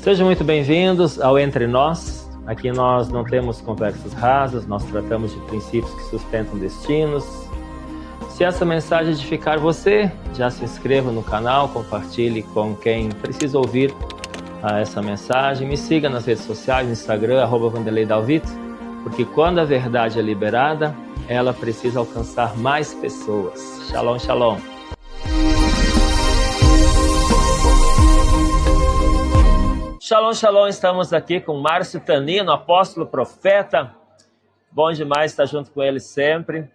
Sejam muito bem-vindos ao Entre Nós. Aqui nós não temos conversas rasas, nós tratamos de princípios que sustentam destinos. Se essa mensagem edificar você, já se inscreva no canal, compartilhe com quem precisa ouvir essa mensagem. Me siga nas redes sociais, no Instagram, @VanderleiDalvito, porque quando a verdade é liberada, ela precisa alcançar mais pessoas. Shalom, shalom. Shalom, shalom, estamos aqui com Márcio Tanino, apóstolo, profeta. Bom demais estar junto com ele sempre.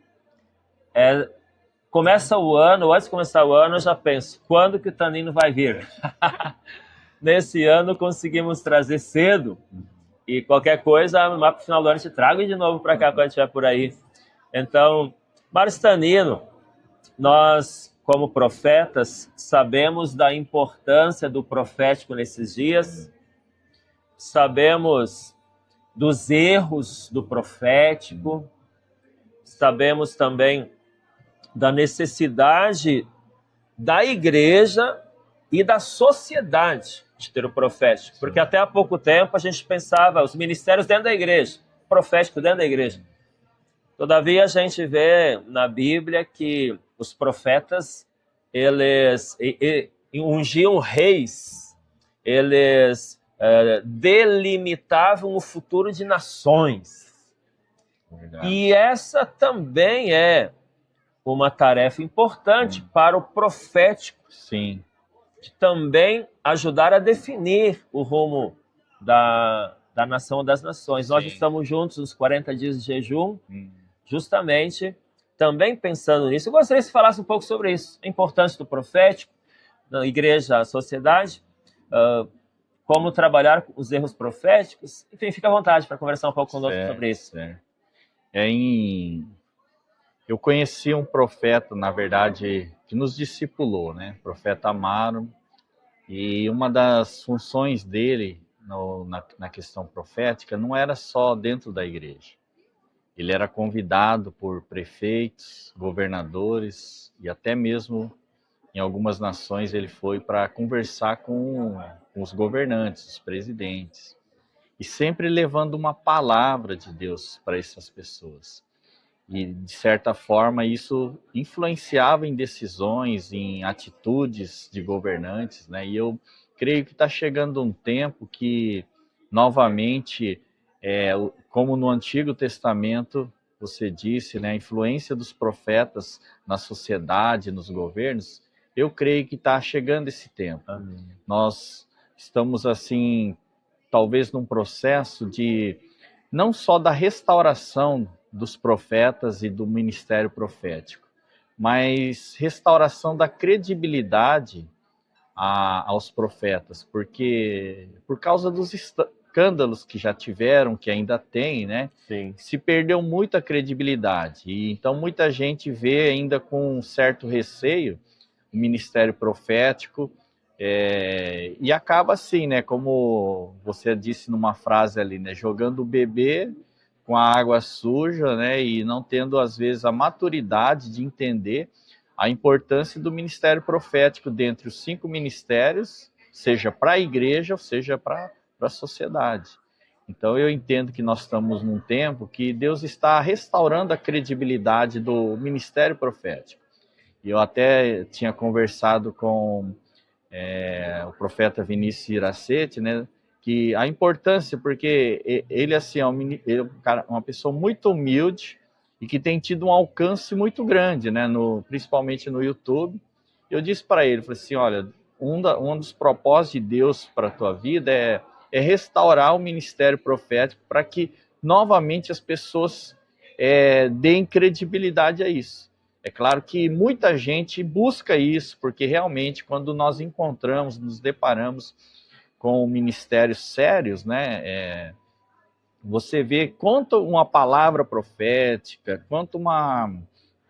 Começa o ano, antes de começar o ano, eu já penso, quando que o Tanino vai vir? Nesse ano conseguimos trazer cedo, e qualquer coisa, lá para o final do ano, a gente traga de novo para cá, quando estiver por aí. Então, Márcio Tanino, nós, como profetas, sabemos da importância do profético nesses dias, sabemos dos erros do profético, sabemos também da necessidade da igreja e da sociedade de ter o profético. Porque até há pouco tempo a gente pensava os ministérios dentro da igreja, profético dentro da igreja. Todavia a gente vê na Bíblia que os profetas, eles ungiam reis, eles delimitavam o futuro de nações. Verdade. E essa também é uma tarefa importante para o profético. Sim. De também ajudar a definir o rumo da nação das nações. Sim. Nós estamos juntos nos 40 dias de jejum, justamente também pensando nisso. Eu gostaria que você falasse um pouco sobre isso, a importância do profético na igreja, a sociedade, como trabalhar com os erros proféticos. Enfim, fica à vontade para conversar um pouco conosco sobre isso. Certo. Eu conheci um profeta, na verdade, que nos discipulou, né? O profeta Amaro, e uma das funções dele na questão profética não era só dentro da igreja. Ele era convidado por prefeitos, governadores e até mesmo em algumas nações ele foi para conversar com os governantes, os presidentes, e sempre levando uma palavra de Deus para essas pessoas. E, de certa forma, isso influenciava em decisões, em atitudes de governantes, né? E eu creio que está chegando um tempo que, novamente, como no Antigo Testamento, você disse, né, a influência dos profetas na sociedade, nos governos, eu creio que está chegando esse tempo. Amém. Nós estamos, assim, talvez num processo de, não só da restauração dos profetas e do ministério profético, mas restauração da credibilidade aos profetas, porque por causa dos escândalos que já tiveram, que ainda tem, né? Sim. Se perdeu muita credibilidade, e então muita gente vê ainda com um certo receio o ministério profético, e acaba assim, né? Como você disse numa frase ali, né? Jogando o bebê com a água suja, né, e não tendo, às vezes, a maturidade de entender a importância do ministério profético dentre os 5 ministérios, seja para a igreja, ou seja para a sociedade. Então, eu entendo que nós estamos num tempo que Deus está restaurando a credibilidade do ministério profético. E eu até tinha conversado com o profeta Vinícius Iracete, né, que a importância, porque ele assim, ele é uma pessoa muito humilde e que tem tido um alcance muito grande, né, principalmente no YouTube. Eu disse para ele, falei assim, olha, um dos propósitos de Deus para a tua vida é restaurar o ministério profético para que novamente as pessoas deem credibilidade a isso. É claro que muita gente busca isso, porque realmente quando nós encontramos, nos deparamos com ministérios sérios, né? Você vê quanto uma palavra profética, quanto uma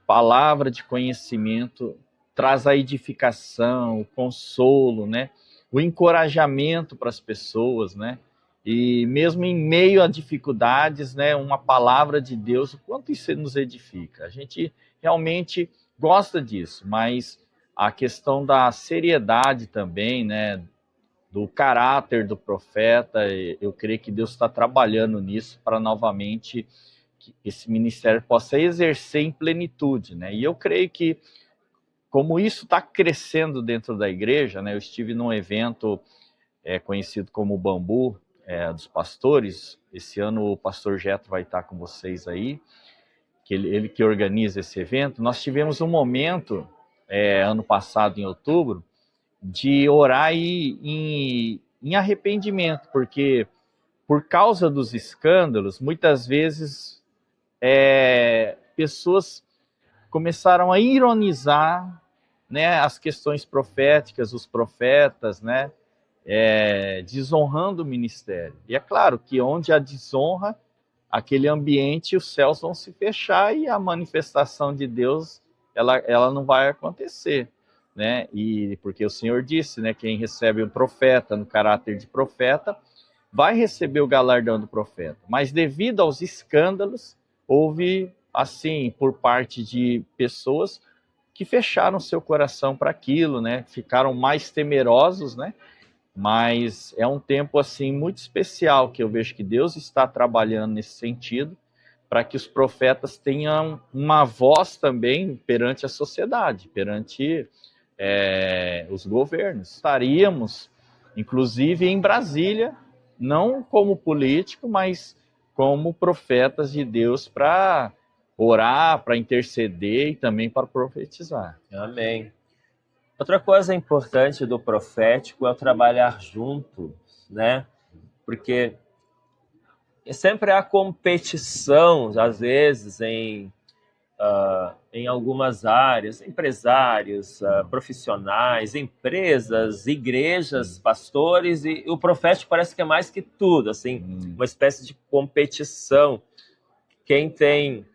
palavra de conhecimento traz a edificação, o consolo, né? O encorajamento para as pessoas, né? E mesmo em meio a dificuldades, né? Uma palavra de Deus, o quanto isso nos edifica. A gente realmente gosta disso, mas a questão da seriedade também, né? do caráter do profeta. Eu creio que Deus está trabalhando nisso para novamente que esse ministério possa exercer em plenitude, né? E eu creio que, como isso está crescendo dentro da igreja, né? Eu estive num evento conhecido como Bambu, dos pastores. Esse ano o pastor Jetro vai estar com vocês aí, que ele que organiza esse evento. Nós tivemos um momento, ano passado, em outubro, de orar em arrependimento, porque por causa dos escândalos, muitas vezes pessoas começaram a ironizar, né, as questões proféticas, os profetas, né, desonrando o ministério. E é claro que onde há desonra, aquele ambiente, os céus vão se fechar e a manifestação de Deus ela não vai acontecer, né? E porque o Senhor disse, né, quem recebe um profeta no caráter de profeta vai receber o galardão do profeta. Mas devido aos escândalos, houve, assim, por parte de pessoas que fecharam seu coração para aquilo, né? Ficaram mais temerosos, né? Mas é um tempo, assim, muito especial, que eu vejo que Deus está trabalhando nesse sentido, para que os profetas tenham uma voz também perante a sociedade, perante os governos. Estaríamos, inclusive, em Brasília, não como político, mas como profetas de Deus, para orar, para interceder e também para profetizar. Amém. Outra coisa importante do profético é o trabalhar junto, né? Porque sempre há competição, às vezes, em algumas áreas, empresários, profissionais, empresas, igrejas, pastores, e o profético parece que é mais que tudo, assim, uma espécie de competição. Quem tem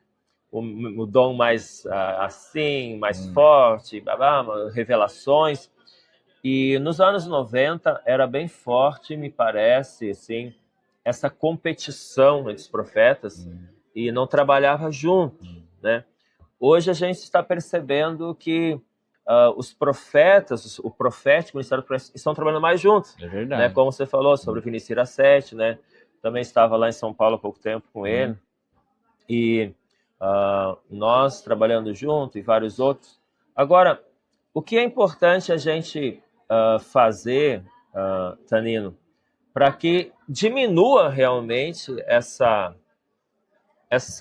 o dom mais assim, mais forte, revelações. E nos anos 90 era bem forte, me parece, assim, essa competição entre os profetas e não trabalhava junto, né? Hoje a gente está percebendo que os profetas, o profético, o ministério profético, estão trabalhando mais juntos. É verdade. Né? Como você falou sobre o Vinícius Iracete, né? Também estava lá em São Paulo há pouco tempo com ele. E nós trabalhando junto e vários outros. Agora, o que é importante a gente fazer, Tanino, para que diminua realmente essa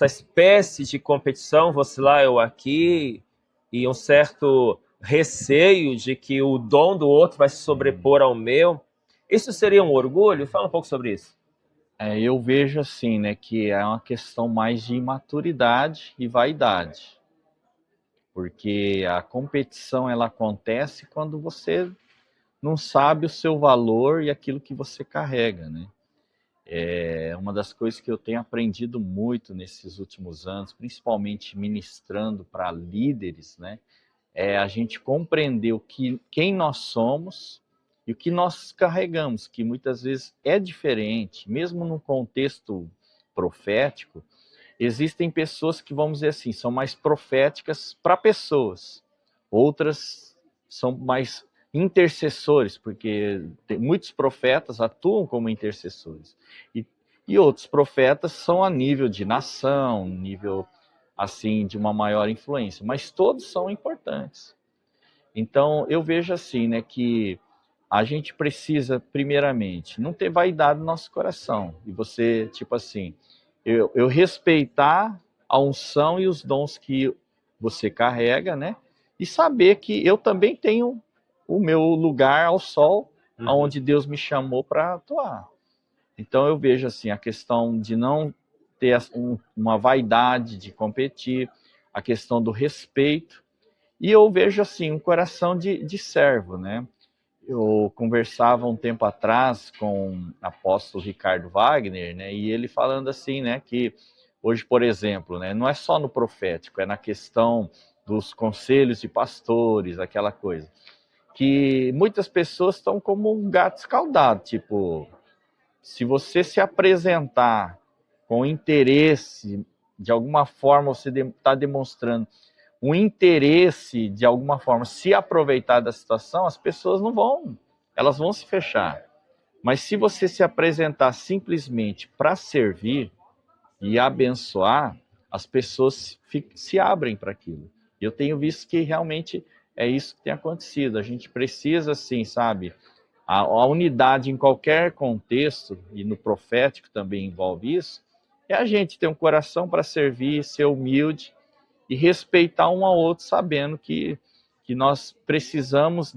espécie de competição, você lá, eu aqui, e um certo receio de que o dom do outro vai se sobrepor ao meu, isso seria um orgulho? Fala um pouco sobre isso. Eu vejo assim, né, que é uma questão mais de imaturidade e vaidade, porque a competição ela acontece quando você não sabe o seu valor e aquilo que você carrega, né? É uma das coisas que eu tenho aprendido muito nesses últimos anos, principalmente ministrando para líderes, né? É a gente compreender quem nós somos e o que nós carregamos, que muitas vezes é diferente, mesmo no contexto profético. Existem pessoas que, vamos dizer assim, são mais proféticas para pessoas, outras são mais intercessores, porque muitos profetas atuam como intercessores, e outros profetas são a nível de nação, nível assim de uma maior influência, mas todos são importantes. Então eu vejo assim, né, que a gente precisa primeiramente não ter vaidade no nosso coração, e você, tipo assim, eu respeitar a unção e os dons que você carrega, né? E saber que eu também tenho o meu lugar ao sol, onde Deus me chamou para atuar. Então eu vejo assim a questão de não ter uma vaidade de competir, a questão do respeito, e eu vejo assim um coração de servo, né? Eu conversava um tempo atrás com o apóstolo Ricardo Wagner, né, e ele falando assim, né, que hoje, por exemplo, né, não é só no profético, é na questão dos conselhos de pastores, aquela coisa, que muitas pessoas estão como um gato escaldado, tipo, se você se apresentar com interesse, de alguma forma você está demonstrando um interesse de alguma forma se aproveitar da situação, as pessoas não vão, elas vão se fechar. Mas se você se apresentar simplesmente para servir e abençoar, as pessoas se abrem para aquilo. Eu tenho visto que realmente é isso que tem acontecido. A gente precisa, assim, sabe, a unidade em qualquer contexto, e no profético também envolve isso, é a gente ter um coração para servir, ser humilde e respeitar um ao outro, sabendo que nós precisamos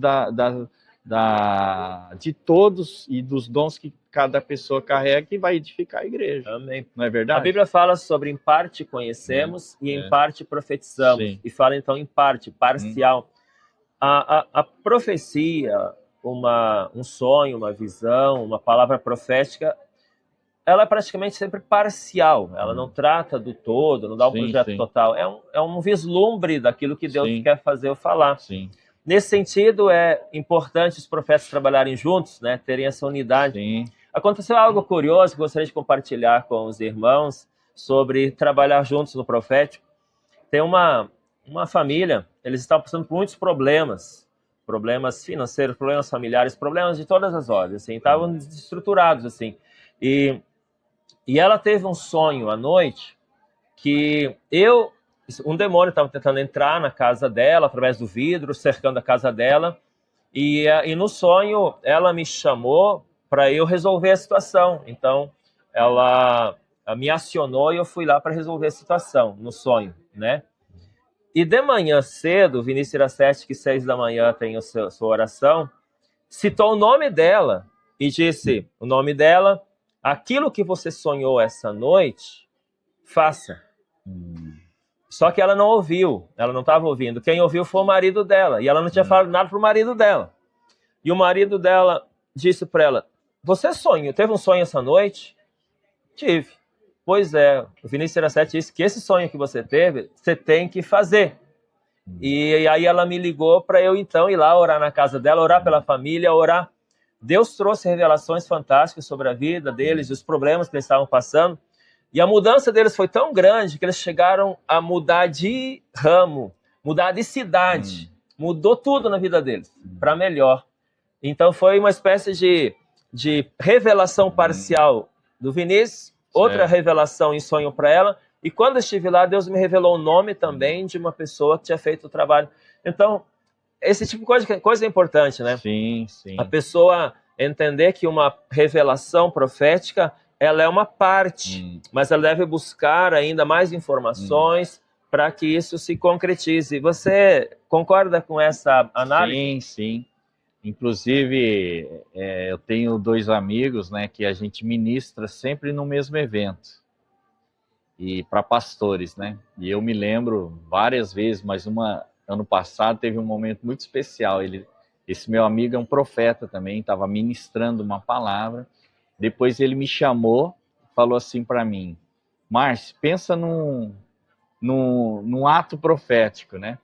de todos e dos dons que cada pessoa carrega e vai edificar a igreja. Amém. Não é verdade? A Bíblia fala sobre em parte conhecemos e em parte profetizamos. Sim. E fala então em parte, parcial. A profecia, um sonho, uma visão, uma palavra profética, ela é praticamente sempre parcial. Ela não trata do todo, não dá um projeto total. É um vislumbre daquilo que Deus quer fazer ou falar. Sim. Nesse sentido, é importante os profetas trabalharem juntos, né? Terem essa unidade. Sim. Aconteceu algo curioso que gostaria de compartilhar com os irmãos sobre trabalhar juntos no profético. Tem uma família, eles estavam passando por muitos problemas financeiros, problemas familiares, problemas de todas as ordens, assim, estavam desestruturados, assim. E ela teve um sonho à noite que um demônio estava tentando entrar na casa dela, através do vidro, cercando a casa dela, e no sonho ela me chamou para eu resolver a situação. Então, ela me acionou e eu fui lá para resolver a situação, no sonho, né? E de manhã cedo, Vinícius Iracete, que 6 da manhã tem a sua oração, citou o nome dela e disse, o nome dela, aquilo que você sonhou essa noite, faça. Só que ela não ouviu, ela não estava ouvindo. Quem ouviu foi o marido dela, e ela não tinha falado nada para o marido dela. E o marido dela disse para ela, você teve um sonho essa noite? Tive. Pois é, o Vinícius Iracete disse que esse sonho que você teve, você tem que fazer. E aí ela me ligou para eu então ir lá orar na casa dela, orar pela família, orar. Deus trouxe revelações fantásticas sobre a vida deles, os problemas que eles estavam passando. E a mudança deles foi tão grande que eles chegaram a mudar de ramo, mudar de cidade. Mudou tudo na vida deles, para melhor. Então foi uma espécie de revelação parcial do Vinícius, outra revelação em sonho para ela. E quando eu estive lá, Deus me revelou o nome também de uma pessoa que tinha feito o trabalho. Então, esse tipo de coisa é importante, né? Sim, sim. A pessoa entender que uma revelação profética, ela é uma parte, mas ela deve buscar ainda mais informações para que isso se concretize. Você concorda com essa análise? Sim, sim. Inclusive, eu tenho 2 amigos, né, que a gente ministra sempre no mesmo evento, e para pastores, né? E eu me lembro várias vezes, mas ano passado teve um momento muito especial. Esse meu amigo é um profeta também, estava ministrando uma palavra. Depois ele me chamou, falou assim para mim, Márcio, pensa num ato profético, né?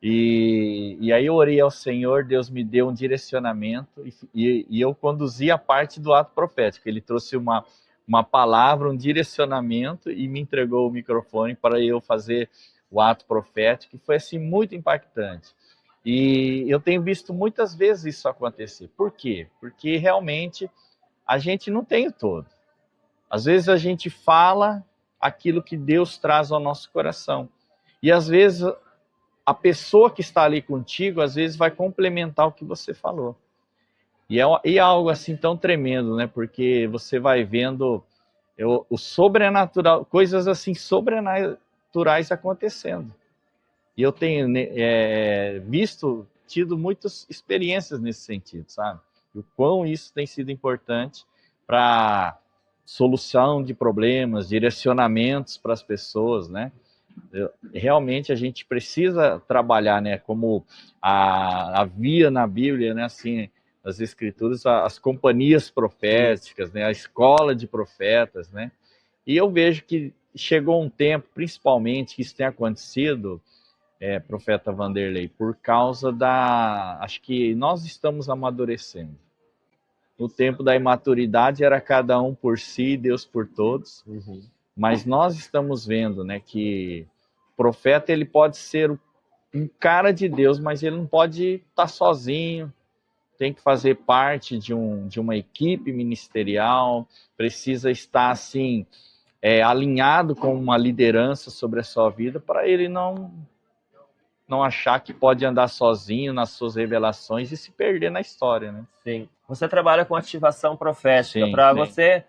E aí eu orei ao Senhor, Deus me deu um direcionamento e eu conduzi a parte do ato profético. Ele trouxe uma palavra, um direcionamento e me entregou o microfone para eu fazer o ato profético, e foi assim muito impactante. E eu tenho visto muitas vezes isso acontecer. Por quê? Porque realmente a gente não tem o todo. Às vezes a gente fala aquilo que Deus traz ao nosso coração. E às vezes a pessoa que está ali contigo, às vezes vai complementar o que você falou. E é algo assim tão tremendo, né? Porque você vai vendo o sobrenatural, coisas assim sobrenaturais acontecendo. E eu tenho tido muitas experiências nesse sentido, sabe? E o quão isso tem sido importante para solução de problemas, direcionamentos para as pessoas, né? Realmente a gente precisa trabalhar, né? Como havia na Bíblia, né? Assim, nas Escrituras, as companhias proféticas, né? A escola de profetas, né? E eu vejo que chegou um tempo, principalmente, que isso tem acontecido, profeta Vanderlei, por causa acho que nós estamos amadurecendo. No tempo da imaturidade era cada um por si, Deus por todos. Mas nós estamos vendo, né, que o profeta ele pode ser um cara de Deus, mas ele não pode estar sozinho, tem que fazer parte de uma equipe ministerial, precisa estar assim alinhado com uma liderança sobre a sua vida, para ele não achar que pode andar sozinho nas suas revelações e se perder na história, né? Sim. Você trabalha com ativação profética. Sim, Para sim. você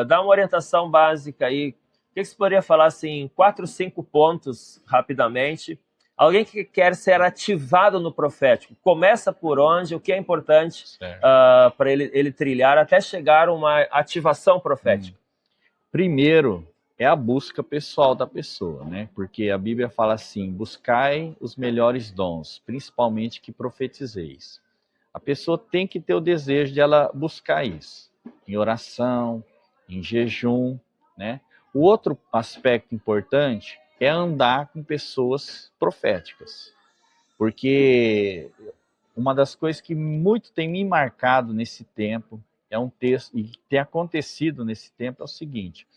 dar uma orientação básica aí, o que você poderia falar assim, 4, 5 pontos rapidamente? Alguém que quer ser ativado no profético, começa por onde? O que é importante para ele trilhar até chegar a uma ativação profética? Primeiro, é a busca pessoal da pessoa, né? Porque a Bíblia fala assim: buscai os melhores dons, principalmente que profetizeis. A pessoa tem que ter o desejo de ela buscar isso, em oração, em jejum, né? O outro aspecto importante é andar com pessoas proféticas, porque uma das coisas que muito tem me marcado nesse tempo, é um texto, e tem acontecido nesse tempo, é o seguinte: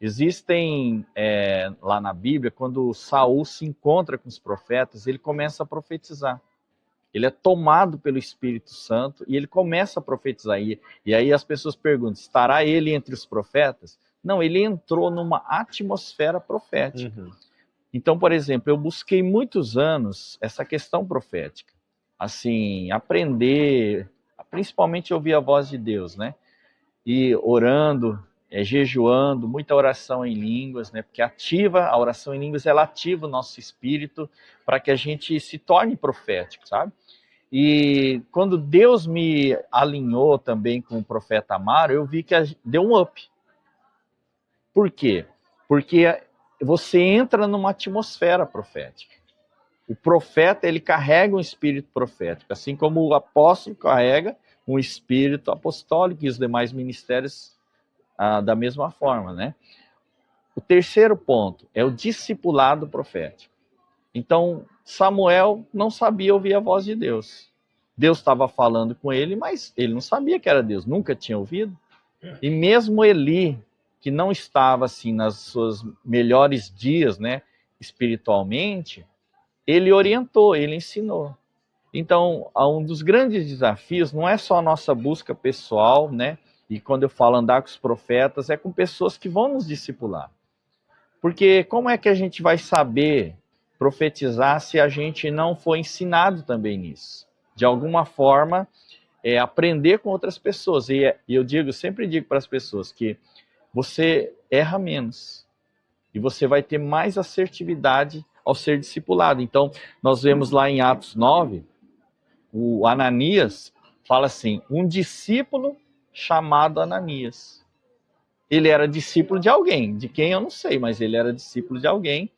existem, lá na Bíblia, quando Saul se encontra com os profetas, ele começa a profetizar. Ele é tomado pelo Espírito Santo e ele começa a profetizar. E aí as pessoas perguntam, estará ele entre os profetas? Não, ele entrou numa atmosfera profética. Uhum. Então, por exemplo, eu busquei muitos anos essa questão profética. Assim, aprender, principalmente ouvir a voz de Deus, né? E orando, jejuando, muita oração em línguas, né? Porque a oração em línguas, ela ativa o nosso espírito para que a gente se torne profético, sabe? E quando Deus me alinhou também com o profeta Amaro, eu vi que deu um up. Por quê? Porque você entra numa atmosfera profética. O profeta, ele carrega um espírito profético, assim como o apóstolo carrega um espírito apostólico e os demais ministérios da mesma forma, né? O terceiro ponto é o discipulado profético. Então, Samuel não sabia ouvir a voz de Deus. Deus estava falando com ele, mas ele não sabia que era Deus, nunca tinha ouvido. E mesmo Eli, que não estava assim nas suas melhores dias, né, espiritualmente, ele orientou, ele ensinou. Então, um dos grandes desafios não é só a nossa busca pessoal, né? E quando eu falo andar com os profetas, é com pessoas que vão nos discipular. Porque como é que a gente vai saber profetizar se a gente não for ensinado também nisso? De alguma forma, aprender com outras pessoas. E eu sempre digo para as pessoas que você erra menos e você vai ter mais assertividade ao ser discipulado. Então, nós vemos lá em Atos 9, o Ananias fala assim, um discípulo chamado Ananias. Ele era discípulo de alguém, de quem eu não sei, mas ele era discípulo de alguém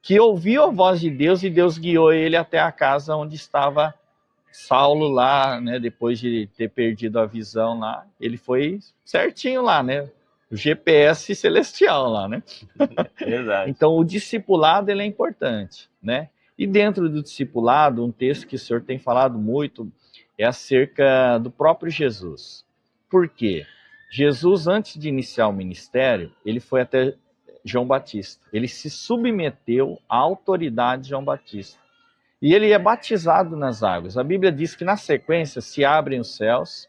que ouviu a voz de Deus e Deus guiou ele até a casa onde estava Saulo lá, né? Depois de ter perdido a visão lá, ele foi certinho lá, né? O GPS celestial lá, né? Verdade. Então, o discipulado, ele é importante, né? E dentro do discipulado, um texto que o senhor tem falado muito é acerca do próprio Jesus. Por quê? Jesus, antes de iniciar o ministério, ele foi até João Batista. Ele se submeteu à autoridade de João Batista. E ele é batizado nas águas. A Bíblia diz que, na sequência, se abrem os céus,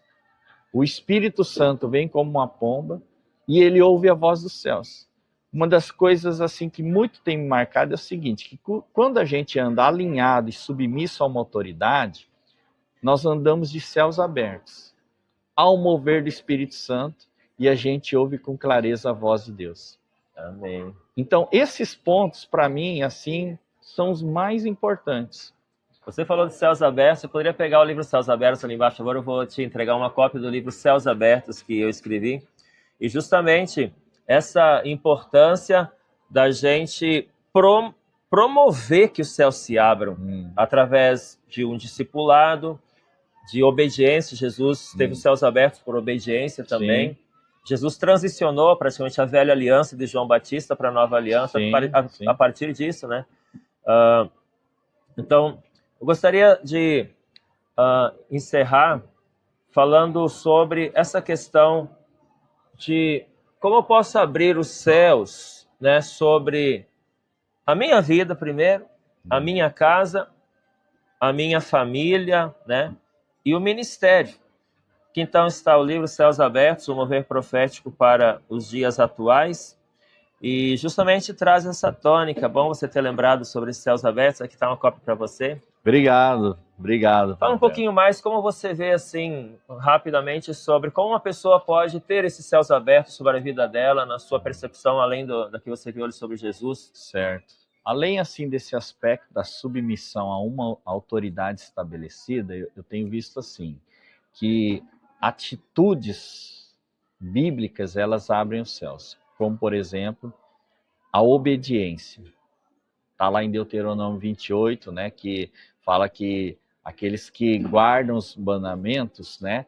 o Espírito Santo vem como uma pomba e ele ouve a voz dos céus. Uma das coisas assim que muito tem me marcado é o seguinte, que quando a gente anda alinhado e submisso a uma autoridade, nós andamos de céus abertos, ao mover do Espírito Santo, e a gente ouve com clareza a voz de Deus. Amém. Então, esses pontos, para mim, assim, são os mais importantes. Você falou de Céus Abertos, eu poderia pegar o livro Céus Abertos ali embaixo, agora eu vou te entregar uma cópia do livro Céus Abertos que eu escrevi, e justamente essa importância da gente promover que os céus se abram através de um discipulado, de obediência. Jesus teve os céus abertos por obediência também. Sim. Jesus transicionou praticamente a velha aliança de João Batista para a nova aliança a partir disso, né? Então, eu gostaria de encerrar falando sobre essa questão de como eu posso abrir os céus, né, sobre a minha vida primeiro, a minha casa, a minha família, né, e o ministério. Que então está o livro Céus Abertos, o mover profético para os dias atuais, e justamente traz essa tônica. Bom você ter lembrado sobre esses Céus Abertos. Aqui está uma cópia para você. Obrigado. Fala um pouquinho mais como você vê, assim, rapidamente, sobre como uma pessoa pode ter esses céus abertos sobre a vida dela, na sua percepção, além da que você viu ali sobre Jesus. Certo. Além, assim, desse aspecto da submissão a uma autoridade estabelecida, eu tenho visto, assim, que atitudes bíblicas, elas abrem os céus. Como, por exemplo, a obediência. Está lá em Deuteronômio 28, né, que fala que aqueles que guardam os mandamentos, né,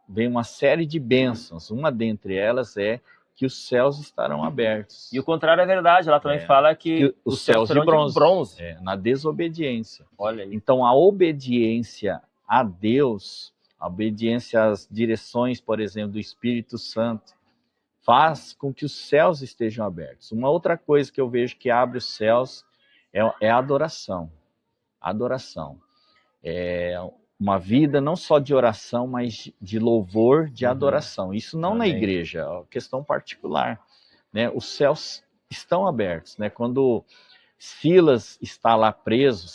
vem uma série de bênçãos. Uma dentre elas é que os céus estarão abertos. E o contrário é verdade, ela também fala que os céus de bronze. Na desobediência. Olha aí. Então, a obediência a Deus, a obediência às direções, por exemplo, do Espírito Santo, faz com que os céus estejam abertos. Uma outra coisa que eu vejo que abre os céus é a adoração. A adoração. É uma vida não só de oração, mas de louvor, de adoração. Isso não na igreja, é uma questão particular, né? Os céus estão abertos, né? Quando Silas está lá preso,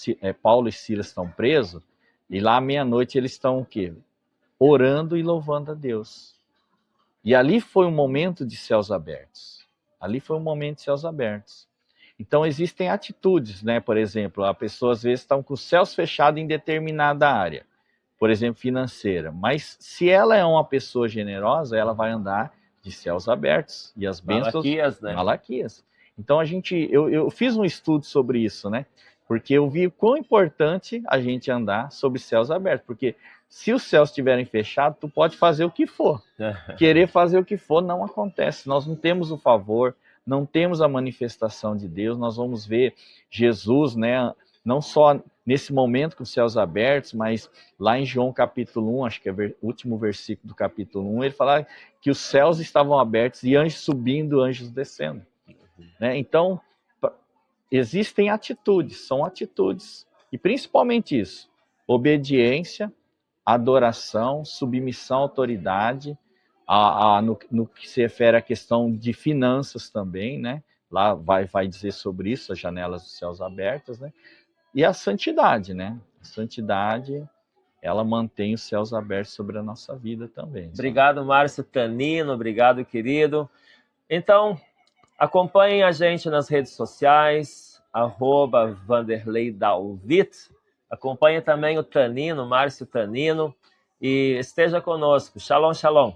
Paulo e Silas estão presos, e lá à meia-noite eles estão o quê? Orando e louvando a Deus. E ali foi um momento de céus abertos. Ali foi um momento de céus abertos. Então existem atitudes, né? Por exemplo, a pessoa às vezes está com os céus fechados em determinada área, por exemplo, financeira. Mas se ela é uma pessoa generosa, ela vai andar de céus abertos. E as bênçãos... Malaquias, né? Malaquias. Então eu fiz um estudo sobre isso, né? Porque eu vi quão importante a gente andar sobre céus abertos. Porque se os céus estiverem fechados, tu pode fazer o que for. Querer fazer o que for não acontece. Nós não temos o favor, não temos a manifestação de Deus. Nós vamos ver Jesus, né? Não só nesse momento com os céus abertos, mas lá em João capítulo 1, acho que é o último versículo do capítulo 1, ele fala que os céus estavam abertos e anjos subindo, anjos descendo. Né? Então, existem atitudes, são atitudes. E principalmente isso, obediência, adoração, submissão à autoridade, no que se refere à questão de finanças também, né? Lá vai dizer sobre isso, as janelas dos céus abertas, né? E a santidade, né? A santidade, ela mantém os céus abertos sobre a nossa vida também. Obrigado, Márcio Tanino, obrigado, querido. Então, acompanhem a gente nas redes sociais, @VanderleiDalvit. Acompanhe também o Tanino, Márcio Tanino, e esteja conosco. Shalom, shalom.